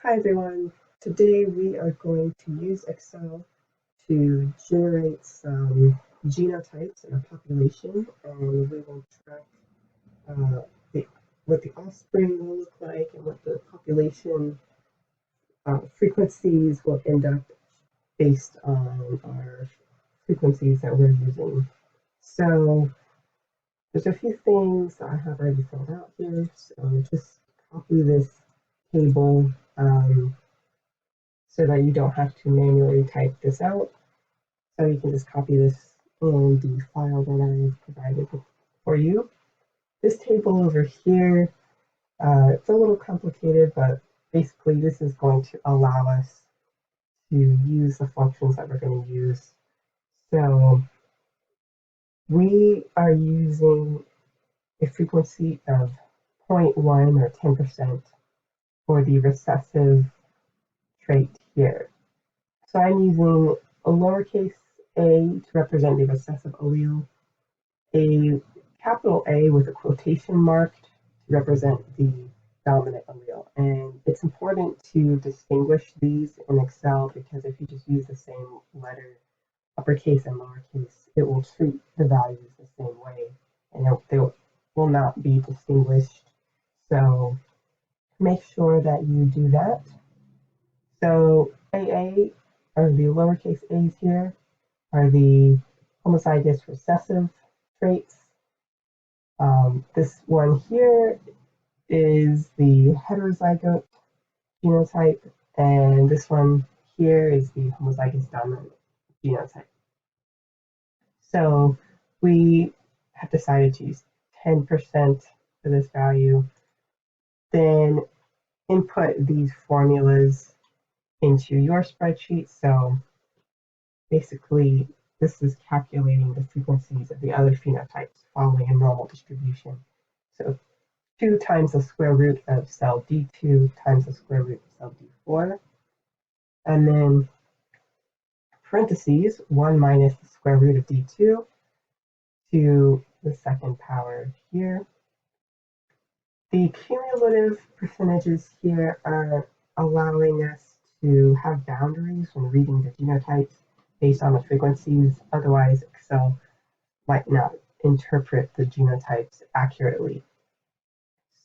Hi everyone. Today we are going to use Excel to generate some genotypes in a population, and we will track uh, the, what the offspring will look like and what the population frequencies will end up based on our frequencies that we're using. So there's a few things I have already filled out here, so just copy this table so that you don't have to manually type this out. So you can just copy this in the file that I provided for you. This table over here, it's a little complicated, but basically this is going to allow us to use the functions that we're going to use. So we are using a frequency of 0.1 or 10% for the recessive trait here. So I'm using a lowercase a to represent the recessive allele, a capital A with a quotation mark to represent the dominant allele. And it's important to distinguish these in Excel because if you just use the same letter, uppercase and lowercase, it will treat the values the same way and they will not be distinguished. So make sure that you do that. So AA, or the lowercase a's here, are the homozygous recessive traits. This one here is the heterozygote genotype, and this one here is the homozygous dominant genotype. So we have decided to use 10% for this value, then input these formulas into your spreadsheet. So basically, this is calculating the frequencies of the other phenotypes following a normal distribution. So 2 times the square root of cell D2 times the square root of cell D4. And then parentheses, 1 minus the square root of D2 to the second power here. The cumulative percentages here are allowing us to have boundaries when reading the genotypes based on the frequencies. Otherwise, Excel might not interpret the genotypes accurately.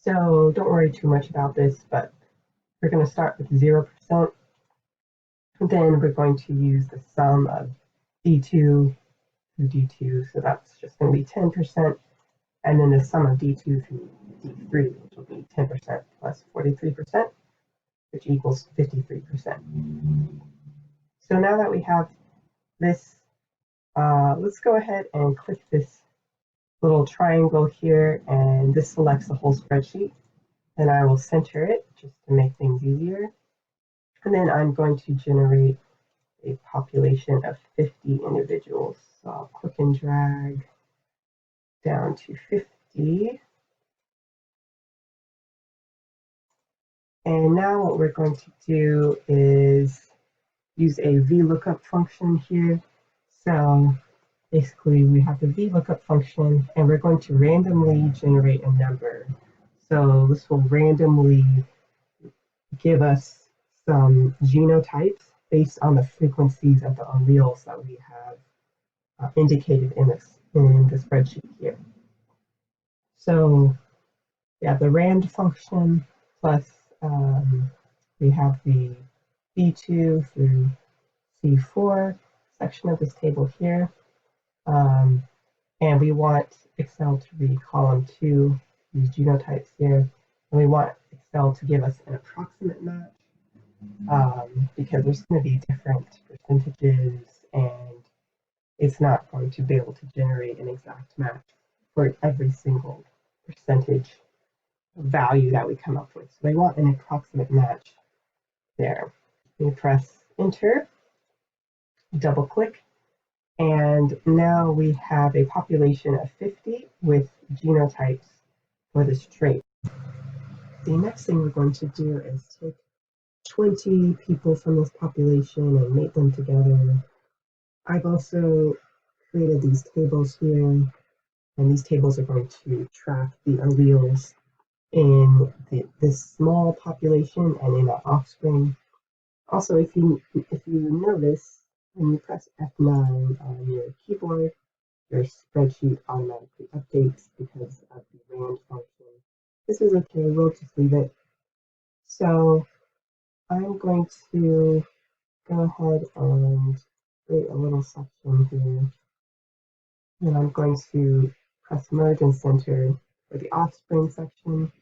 So don't worry too much about this, but we're going to start with 0%. Then we're going to use the sum of D2 through D2, so that's just going to be 10%. And then the sum of D2 through D3, which will be 10% plus 43%, which equals 53%. So now that we have this, let's go ahead and click this little triangle here, and this selects the whole spreadsheet. Then I will center it just to make things easier. And then I'm going to generate a population of 50 individuals. So I'll click and drag down to 50. And now what we're going to do is use a VLOOKUP function here. So basically we have the VLOOKUP function and we're going to randomly generate a number. So this will randomly give us some genotypes based on the frequencies of the alleles that we have indicated in the spreadsheet here. So we have the rand function plus we have the B2 through C4 section of this table here. And we want Excel to read column 2, these genotypes here. And we want Excel to give us an approximate match because there's going to be different percentages and it's not going to be able to generate an exact match for every single percentage value that we come up with. So they want an approximate match there. We press enter, double click, and now we have a population of 50 with genotypes for this trait. The next thing we're going to do is take 20 people from this population and mate them together. I've also created these tables here, and these tables are going to track the alleles in this small population and in our offspring. Also, if you notice, when you press F9 on your keyboard, your spreadsheet automatically updates because of the rand function. This is okay, we'll just leave it. So I'm going to go ahead and create a little section here. And I'm going to press merge and center for the offspring section.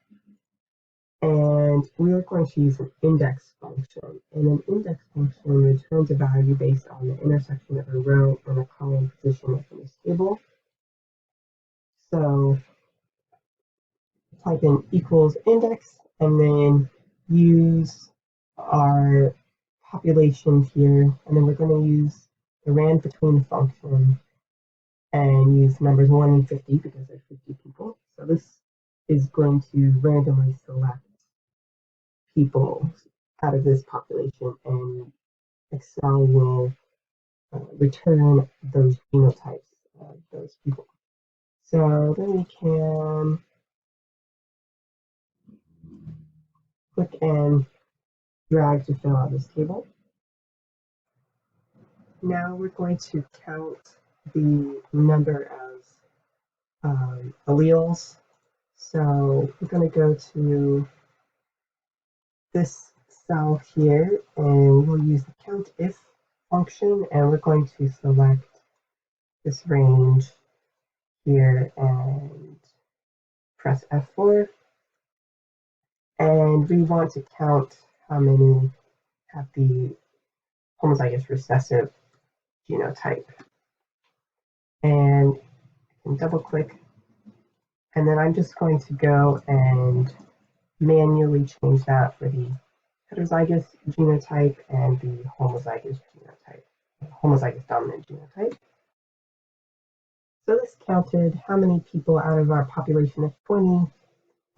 And we are going to use an index function. And an index function returns a value based on the intersection of a row and a column position within this table. So type in equals index and then use our population here. And then we're going to use the rand between function and use numbers 1 and 50 because there's 50 people. So this is going to randomly select people out of this population, and Excel will return those genotypes of those people. So then we can click and drag to fill out this table. Now we're going to count the number of alleles. So we're going to go to this cell here and we'll use the COUNTIF function, and we're going to select this range here and press F4. And we want to count how many have the homozygous recessive genotype. And I can double click, and then I'm just going to go and manually change that for the heterozygous genotype and the homozygous genotype, homozygous dominant genotype. So this counted how many people out of our population of 20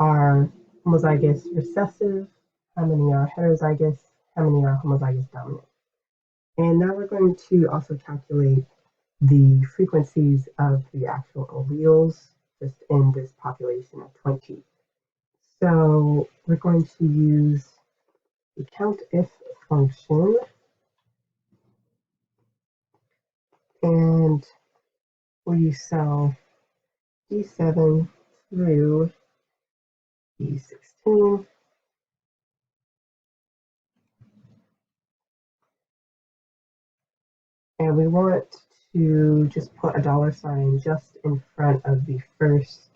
are homozygous recessive, how many are heterozygous, how many are homozygous dominant. And now we're going to also calculate the frequencies of the actual alleles just in this population of 20. So we're going to use the COUNTIF function, and we'll use cell D7 through D16. And we want to just put a $sign just in front of the first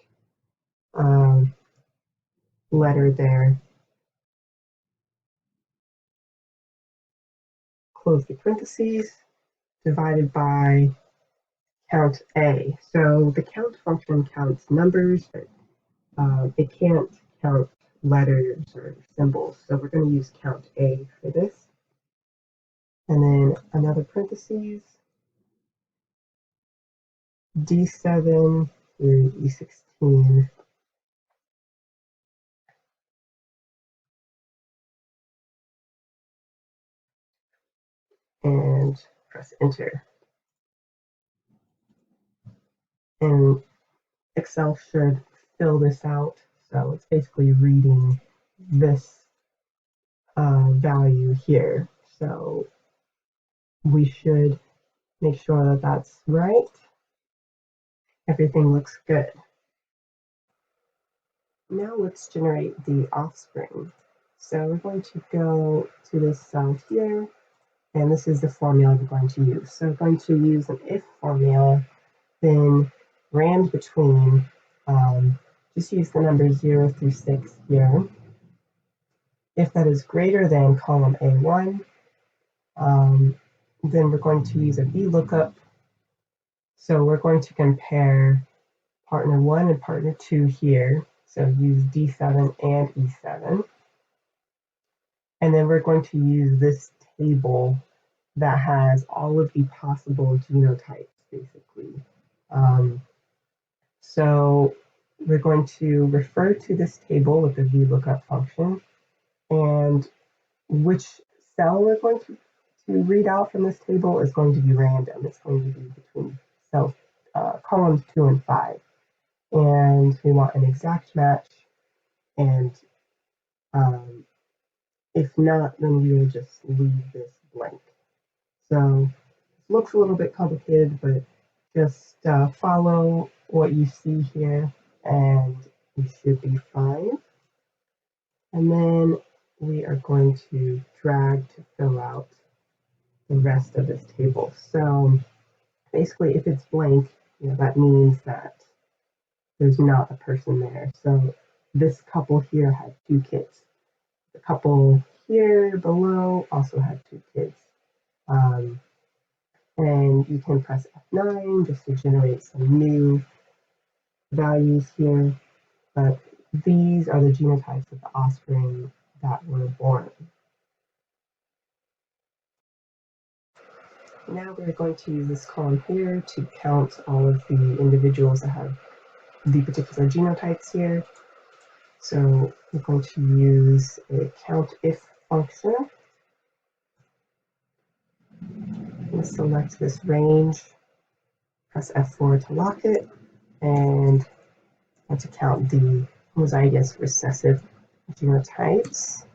letter there. Close the parentheses, divided by count A. So the count function counts numbers, but it can't count letters or symbols. So we're going to use count A for this. And then another parentheses, D7 through E16. And press enter. And Excel should fill this out. So it's basically reading this value here. So we should make sure that that's right. Everything looks good. Now let's generate the offspring. So we're going to go to this cell here, and this is the formula we're going to use. So we're going to use an if formula, then rand between, just use the numbers 0 through 6 here. If that is greater than column A1, then we're going to use a VLOOKUP. So we're going to compare partner 1 and partner 2 here. So use D7 and E7. And then we're going to use this table that has all of the possible genotypes, basically. So we're going to refer to this table with the VLOOKUP function, and which cell we're going to read out from this table is going to be random. It's going to be between cells, columns 2 and 5. And we want an exact match. And if not, then we will just leave this blank. So it looks a little bit complicated, but just follow what you see here and you should be fine. And then we are going to drag to fill out the rest of this table. So basically, if it's blank, that means that there's not a person there. So this couple here had 2 kids. The couple here below also had 2 kids. And you can press F9 just to generate some new values here. But these are the genotypes of the offspring that were born. Now we're going to use this column here to count all of the individuals that have the particular genotypes here. So we're going to use a COUNTIF function. Let's select this range, press F4 to lock it, and to count the homozygous recessive genotypes.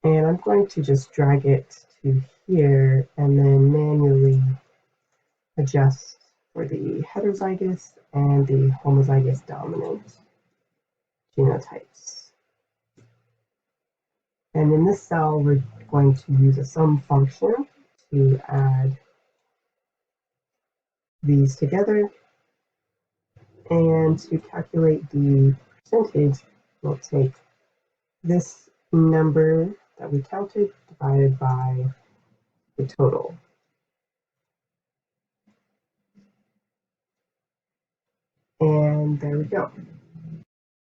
And I'm going to just drag it to here and then manually adjust for the heterozygous and the homozygous dominant genotypes. And in this cell, we're going to use a sum function to add these together. And to calculate the percentage, we'll take this number that we counted divided by the total. And there we go.